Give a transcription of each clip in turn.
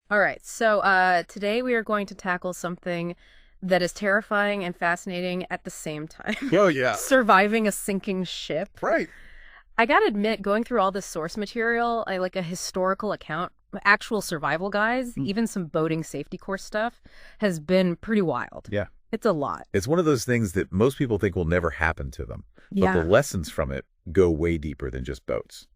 All right, so today we are going to tackle something that is terrifying and fascinating at the same time. Oh, yeah. Surviving a sinking ship. Right. I gotta admit, going through all this source material, I like a historical account, actual survival guides, even some boating safety course stuff, has been pretty wild. Yeah. It's a lot. It's one of those things that most people think will never happen to them. But the lessons from it go way deeper than just boats.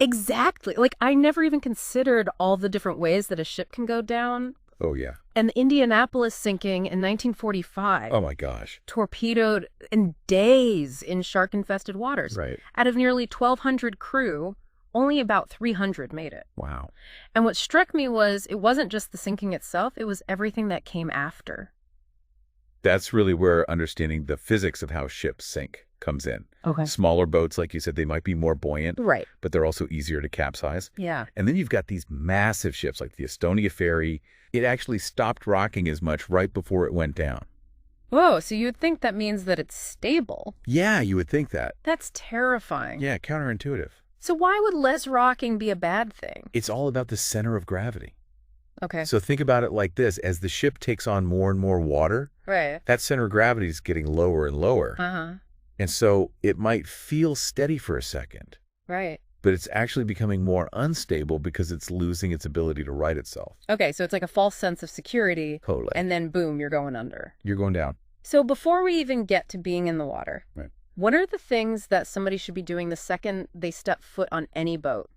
Exactly. Like, I never even considered all the different ways that a ship can go down. Oh, yeah. And the Indianapolis sinking in 1945. Oh, my gosh. Torpedoed in days in shark-infested waters. Right. Out of nearly 1,200 crew, only about 300 made it. Wow. And what struck me was it wasn't just the sinking itself, it was everything that came after. That's really where understanding the physics of how ships sink comes in. Okay. Smaller boats, like you said, they might be more buoyant. Right. But they're also easier to capsize. Yeah. And then you've got these massive ships like the Estonia ferry. It actually stopped rocking as much right before it went down. Whoa, so you'd think that means that it's stable. Yeah, you would think that. That's terrifying. Yeah, counterintuitive. So why would less rocking be a bad thing? It's all about the center of gravity. Okay. So think about it like this. As the ship takes on more and more water, Right. that center of gravity is getting lower and lower. Uh-huh. And so it might feel steady for a second, Right. but it's actually becoming more unstable because it's losing its ability to right itself. Okay, so it's like a false sense of security. Totally. And then boom, you're going under. You're going down. So before we even get to being in the water, Right. what are the things that somebody should be doing the second they step foot on any boat?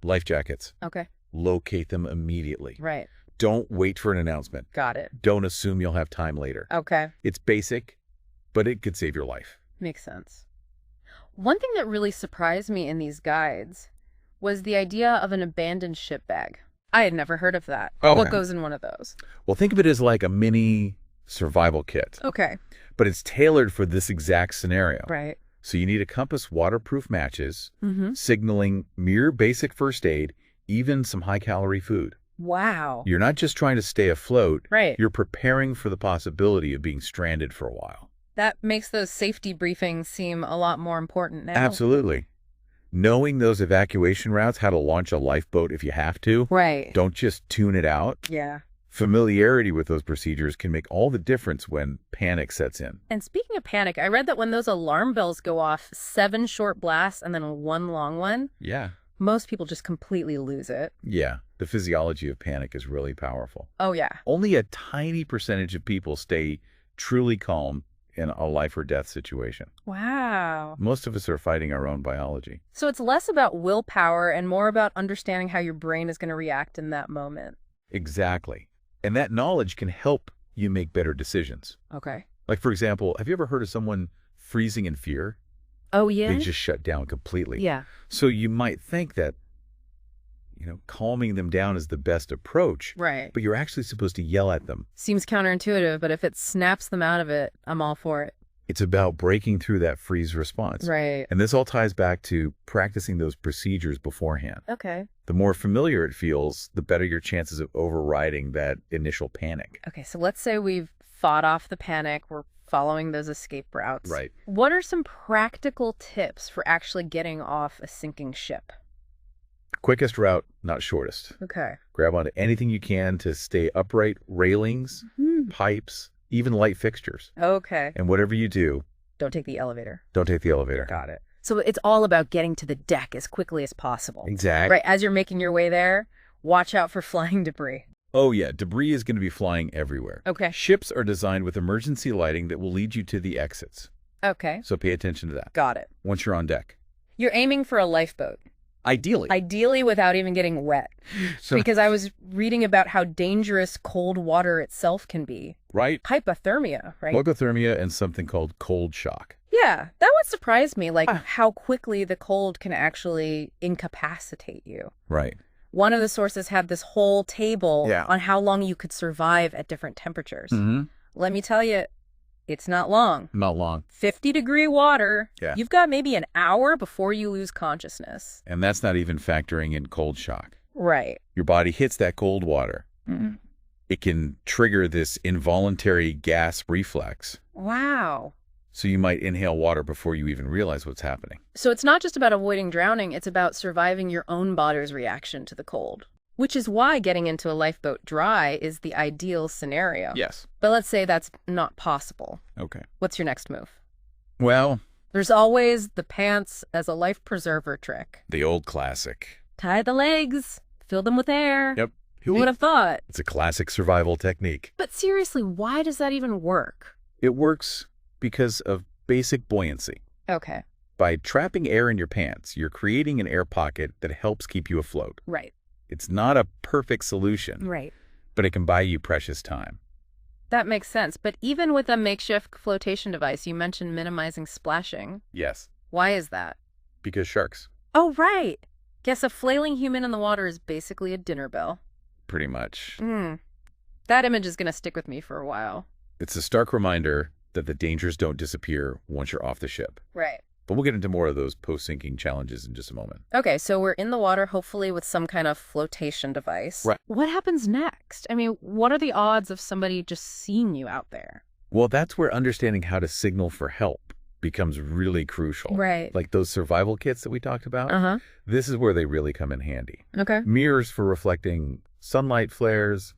Life jackets. Okay. Locate them immediately. Right. Don't wait for an announcement. Got it. Don't assume you'll have time later. Okay. It's basic, but it could save your life. Makes sense. One thing that really surprised me in these guides was the idea of an abandoned ship bag. I had never heard of that. Oh, What man. goes in one of those? Well, think of it as like a mini survival kit, Okay. but it's tailored for this exact scenario. Right. So you need a compass, waterproof matches, Mm-hmm. signaling mere basic first aid, even some high-calorie food. Wow. You're not just trying to stay afloat. Right. You're preparing for the possibility of being stranded for a while. That makes those safety briefings seem a lot more important now. Absolutely. Knowing those evacuation routes, how to launch a lifeboat if you have to. Right. Don't just tune it out. Yeah. Familiarity with those procedures can make all the difference when panic sets in. And speaking of panic, I read that when those alarm bells go off, 7 short blasts and then one long one, Yeah. most people just completely lose it. Yeah. The physiology of panic is really powerful. Oh, yeah. Only a tiny percentage of people stay truly calm in a life or death situation. Wow. Most of us are fighting our own biology. So it's less about willpower and more about understanding how your brain is going to react in that moment. Exactly. And that knowledge can help you make better decisions. Okay. Like, for example, have you ever heard of someone freezing in fear? Oh, yeah? They just shut down completely. Yeah. So you might think that, calming them down is the best approach, Right. but you're actually supposed to yell at them. Seems counterintuitive, but if it snaps them out of it, I'm all for it. It's about breaking through that freeze response. Right. And this all ties back to practicing those procedures beforehand. Okay. The more familiar it feels, the better your chances of overriding that initial panic. Okay, so let's say we've fought off the panic. We're following those escape routes. Right. What are some practical tips for actually getting off a sinking ship? Quickest route, not shortest. Okay. Grab onto anything you can to stay upright, railings, pipes, even light fixtures. Okay. And whatever you do, Don't take the elevator. don't take the elevator. Got it. So it's all about getting to the deck as quickly as possible. Exactly. Right, as you're making your way there, watch out for flying debris. Oh, yeah. Debris is going to be flying everywhere. Okay. Ships are designed with emergency lighting that will lead you to the exits. Okay. So pay attention to that Got it. once you're on deck. You're aiming for a lifeboat, Ideally. ideally without even getting wet. So- Because I was reading about how dangerous cold water itself can be. Right? Hypothermia, right? Logothermia and something called cold shock. Yeah, that would surprise me, like how quickly the cold can actually incapacitate you. Right. One of the sources had this whole table Yeah. on how long you could survive at different temperatures. Mm-hmm. Let me tell you, it's not long. Not long. 50-degree water, Yeah. you've got maybe an hour before you lose consciousness. And that's not even factoring in cold shock. Right. Your body hits that cold water. Mhm. It can trigger this involuntary gas reflex. Wow. So you might inhale water before you even realize what's happening. So it's not just about avoiding drowning, it's about surviving your own body's reaction to the cold. Which is why getting into a lifeboat dry is the ideal scenario. Yes. But let's say that's not possible. Okay. What's your next move? Well, There's always the pants as a life preserver trick. the old classic. Tie the legs, fill them with air. Yep. Who would have thought? It's a classic survival technique. But seriously, why does that even work? It works because of basic buoyancy. Okay, By trapping air in your pants, you're creating an air pocket that helps keep you afloat. right. It's not a perfect solution, Right. but it can buy you precious time. That makes sense. But even with a makeshift flotation device, you mentioned minimizing splashing. Yes, Why is that? because sharks, Oh, right. Guess a flailing human in the water is basically a dinner bell. pretty much. That image is going to stick with me for a while. It's a stark reminder that the dangers don't disappear once you're off the ship. Right. But we'll get into more of those post-sinking challenges in just a moment. Okay, so we're in the water, hopefully with some kind of flotation device. Right. What happens next? I mean, what are the odds of somebody just seeing you out there? Well, that's where understanding how to signal for help becomes really crucial. Right. Like those survival kits that we talked about. Uh-huh. This is where they really come in handy. Okay. Mirrors for reflecting sunlight flares,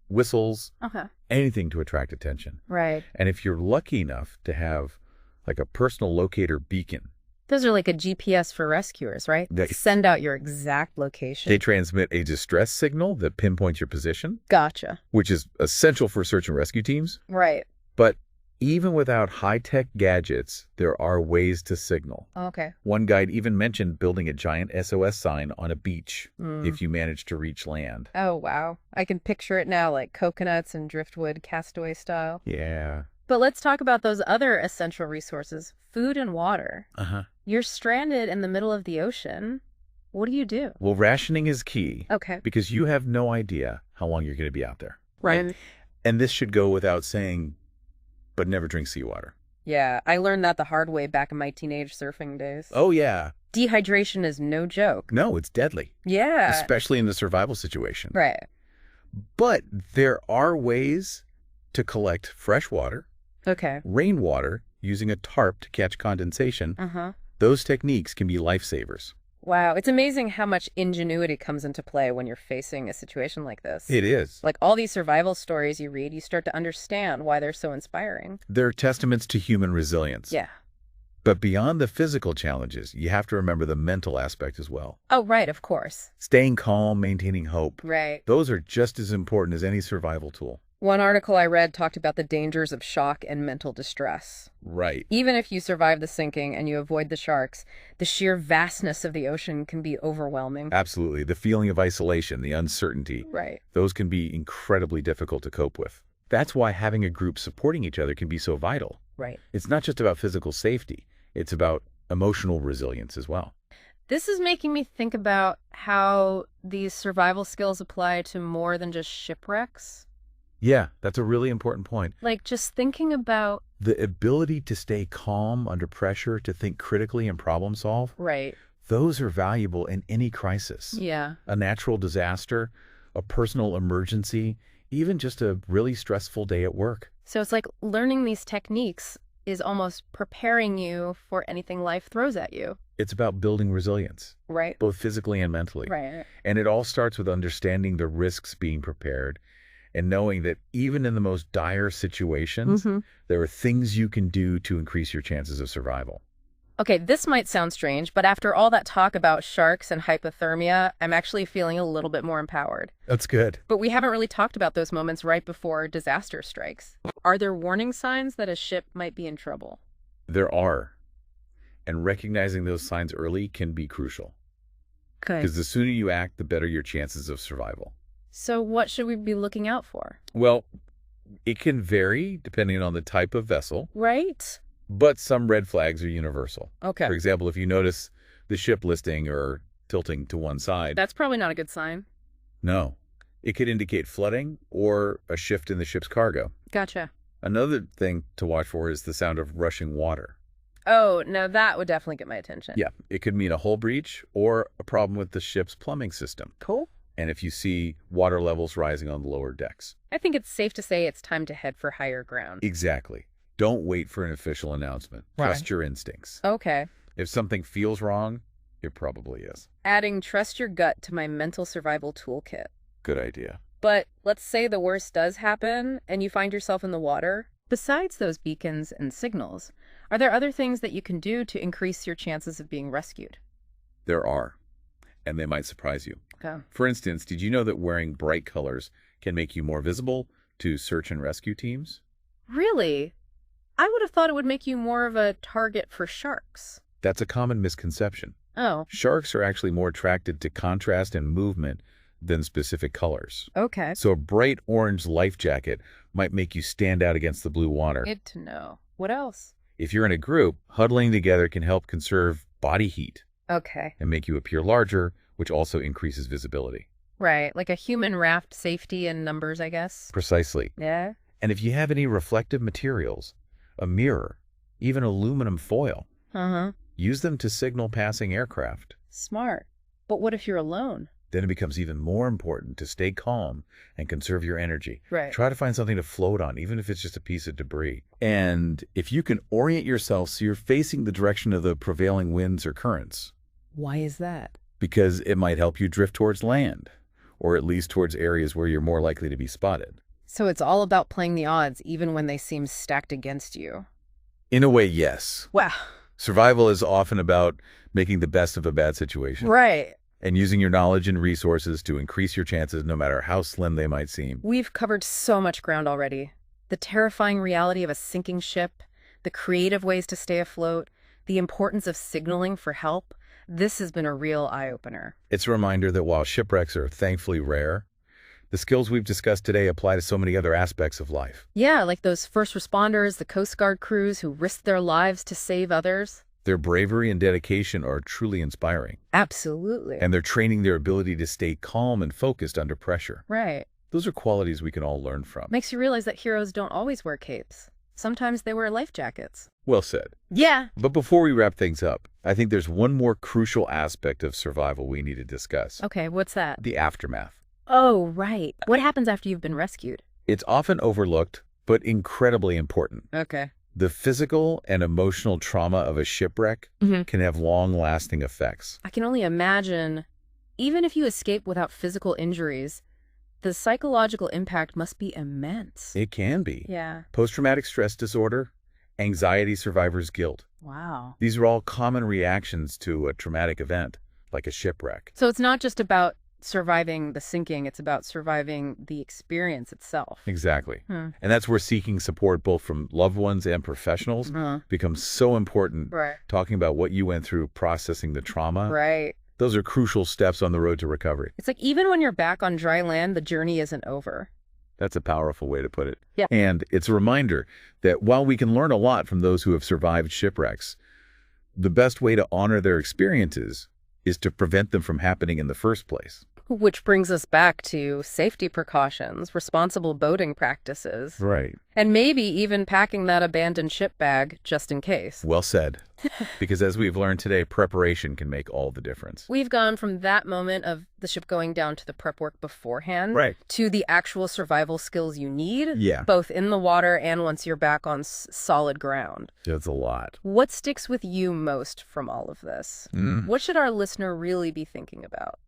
whistles, Okay. anything to attract attention. Right. And if you're lucky enough to have like a personal locator beacon, Those are like a GPS for rescuers, right? They- Send out your exact location. they transmit a distress signal that pinpoints your position, Gotcha. which is essential for search and rescue teams. Right. But even without high-tech gadgets, there are ways to signal. Okay. One guide even mentioned building a giant SOS sign on a beach if you manage to reach land. Oh, wow. I can picture it now, like coconuts and driftwood castaway style. Yeah. But let's talk about those other essential resources, food and water. Uh-huh. You're stranded in the middle of the ocean. What do you do? Well, rationing is key Okay. because you have no idea how long you're going to be out there. Right. And this should go without saying, but never drink seawater. Yeah, I learned that the hard way back in my teenage surfing days. Oh, yeah. Dehydration is no joke. No, it's deadly, Yeah. especially in the survival situation. Right. But there are ways to collect fresh water, Okay. rainwater, using a tarp to catch condensation. Uh-huh. Those techniques can be lifesavers. Wow, it's amazing how much ingenuity comes into play when you're facing a situation like this. It is. Like all these survival stories you read, you start to understand why they're so inspiring. They're testaments to human resilience. Yeah. But beyond the physical challenges, you have to remember the mental aspect as well. Oh, right, of course. Staying calm, maintaining hope. Right. Those are just as important as any survival tool. One article I read talked about the dangers of shock and mental distress. Right. Even if you survive the sinking and you avoid the sharks, the sheer vastness of the ocean can be overwhelming. Absolutely. The feeling of isolation, the uncertainty, Right. those can be incredibly difficult to cope with. That's why having a group supporting each other can be so vital. Right. It's not just about physical safety. It's about emotional resilience as well. This is making me think about how these survival skills apply to more than just shipwrecks. Yeah, that's a really important point. Like just thinking about... The ability to stay calm under pressure, to think critically and problem solve, Right. those are valuable in any crisis. Yeah. A natural disaster, a personal emergency, even just a really stressful day at work. So it's like learning these techniques is almost preparing you for anything life throws at you. It's about building resilience, Right. both physically and mentally. Right. And it all starts with understanding the risks, being prepared, and knowing that even in the most dire situations, there are things you can do to increase your chances of survival. Okay, this might sound strange, but after all that talk about sharks and hypothermia, I'm actually feeling a little bit more empowered. That's good. But we haven't really talked about those moments right before disaster strikes. Are there warning signs that a ship might be in trouble? There are. And recognizing those signs early can be crucial. Okay. Because the sooner you act, the better your chances of survival. So what should we be looking out for? Well, it can vary depending on the type of vessel, Right? but some red flags are universal. Okay. For example, if you notice the ship listing or tilting to one side, That's probably not a good sign. no. It could indicate flooding or a shift in the ship's cargo. Gotcha. Another thing to watch for is the sound of rushing water. Oh, no, that would definitely get my attention. Yeah, it could mean a hull breach or a problem with the ship's plumbing system. Cool. And if you see water levels rising on the lower decks. I think it's safe to say it's time to head for higher ground. Exactly. Don't wait for an official announcement. Right. Trust your instincts. Okay. If something feels wrong, it probably is. Adding trust your gut to my mental survival toolkit. Good idea. But let's say the worst does happen and you find yourself in the water. Besides those beacons and signals, are there other things that you can do to increase your chances of being rescued? There are, and they might surprise you. Okay. For instance, did you know that wearing bright colors can make you more visible to search and rescue teams? Really? I would have thought it would make you more of a target for sharks. That's a common misconception. Oh, Sharks are actually more attracted to contrast and movement than specific colors. okay. So a bright orange life jacket might make you stand out against the blue water. Good to know. What else? If you're in a group, huddling together can help conserve body heat Okay. and make you appear larger, which also increases visibility. Right, like a human raft safety in numbers, I guess. Precisely. Yeah. And if you have any reflective materials, a mirror, even aluminum foil, Uh-huh. use them to signal passing aircraft. Smart. But what if you're alone? Then it becomes even more important to stay calm and conserve your energy. Right. Try to find something to float on, even if it's just a piece of debris. And if you can orient yourself so you're facing the direction of the prevailing winds or currents, Why is that? because it might help you drift towards land, or at least towards areas where you're more likely to be spotted. So it's all about playing the odds, even when they seem stacked against you. In a way, yes. Wow. Survival is often about making the best of a bad situation. Right. And using your knowledge and resources to increase your chances no matter how slim they might seem. We've covered so much ground already. The terrifying reality of a sinking ship, the creative ways to stay afloat, the importance of signaling for help. This has been a real eye-opener. It's a reminder that while shipwrecks are thankfully rare, the skills we've discussed today apply to so many other aspects of life. Yeah, like those first responders, the Coast Guard crews who risked their lives to save others. Their bravery and dedication are truly inspiring. Absolutely. And they're training their ability to stay calm and focused under pressure. Right. Those are qualities we can all learn from. Makes you realize that heroes don't always wear capes. Sometimes they wear life jackets. Well said. Yeah. But before we wrap things up, I think there's one more crucial aspect of survival we need to discuss. Okay, what's that? The aftermath. Oh, right. What happens after you've been rescued? It's often overlooked, but incredibly important. Okay. The physical and emotional trauma of a shipwreck can have long-lasting effects. I can only imagine, even if you escape without physical injuries, the psychological impact must be immense. It can be. Yeah. Post-traumatic stress disorder, anxiety survivor's guilt. Wow. These are all common reactions to a traumatic event, like a shipwreck. So it's not just about surviving the sinking, it's about surviving the experience itself. Exactly. Hmm. And that's where seeking support both from loved ones and professionals becomes so important. Right. Talking about what you went through, processing the trauma. Right. Those are crucial steps on the road to recovery. It's like even when you're back on dry land, the journey isn't over. That's a powerful way to put it. Yeah. And it's a reminder that while we can learn a lot from those who have survived shipwrecks, the best way to honor their experiences is to prevent them from happening in the first place. Which brings us back to safety precautions, responsible boating practices, Right. and maybe even packing that abandoned ship bag just in case. Well said. Because as we've learned today, preparation can make all the difference. We've gone from that moment of the ship going down to the prep work beforehand Right. to the actual survival skills you need, Yeah. both in the water and once you're back on solid ground. That's a lot. What sticks with you most from all of this? What should our listener really be thinking about?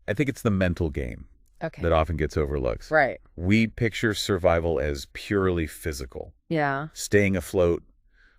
I think it's the mental game Okay. that often gets overlooked. Right. We picture survival as purely physical, Yeah. staying afloat,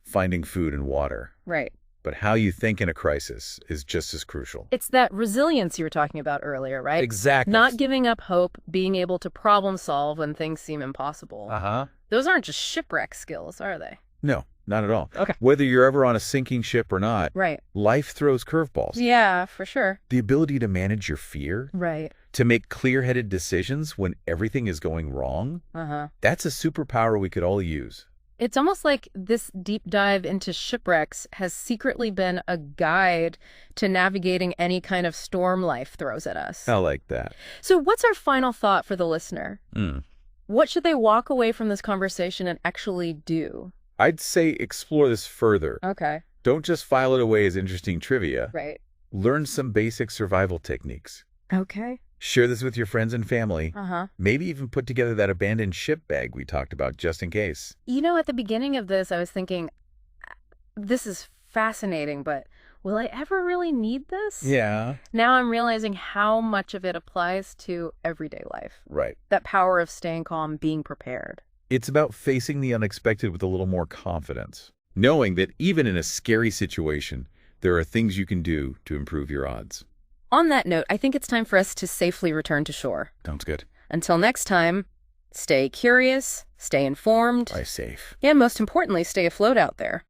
finding food and water. Right. But how you think in a crisis is just as crucial. It's that resilience you were talking about earlier, right? Exactly. Not giving up hope, being able to problem solve when things seem impossible. Uh-huh. Those aren't just shipwreck skills, are they? No, not at all. Okay. Whether you're ever on a sinking ship or not, Right. life throws curveballs. Yeah, for sure. The ability to manage your fear, Right. to make clear-headed decisions when everything is going wrong, Uh-huh. that's a superpower we could all use. It's almost like this deep dive into shipwrecks has secretly been a guide to navigating any kind of storm life throws at us. I like that. So what's our final thought for the listener? Mm. What should they walk away from this conversation and actually do? I'd say explore this further. Okay. Don't just file it away as interesting trivia. Right. Learn some basic survival techniques. Okay. Share this with your friends and family. Uh-huh. Maybe even put together that abandoned ship bag we talked about just in case. You know, at the beginning of this, I was thinking, this is fascinating, but will I ever really need this? Yeah. Now I'm realizing how much of it applies to everyday life. Right. That power of staying calm, being prepared. It's about facing the unexpected with a little more confidence, knowing that even in a scary situation, there are things you can do to improve your odds. On that note, I think it's time for us to safely return to shore. Sounds good. Until next time, stay curious, stay informed, Stay safe. and most importantly, stay afloat out there.